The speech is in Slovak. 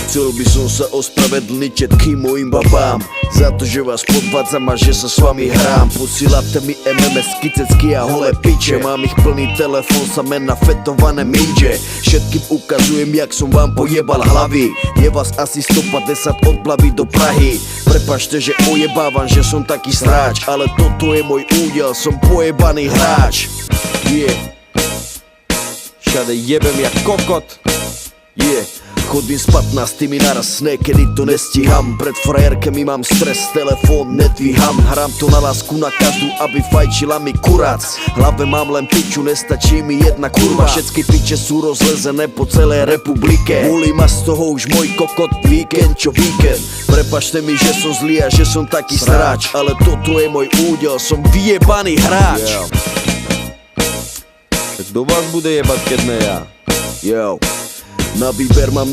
Chcel by som sa ospravedlniť všetkým mojim babám za to, že vás podvádzam a že sa s vami hrám. Posílate mi MMS-ky, cecky a holé piče. Mám ich plný telefón, samé nafetované midže. Všetkým ukazujem, jak som vám pojebal hlavy. Je vás asi 150 od Blavy do Prahy. Prepačte, že ojebávam, že som taký sráč, ale toto je môj údel, som pojebaný hráč. Všade jebem jak kokot. Chodím s 15 naraz, niekedy to nestíham. Pred frajerkami mám stres, telefón nedvíham. Hrám to na lásku na každú, aby fajčila mi kurac. Hlave mám len piču, nestačí mi jedna kurva. Všetky piče sú rozlezené po celej republike. Volí ma z toho už môj kokot, víkend čo víkend. Prepačte mi, že som zlý a že som taký sráč, ale toto je môj údel, som vyjebaný hráč. Tak kto vás bude jebať, keď ne ja? Na výber mám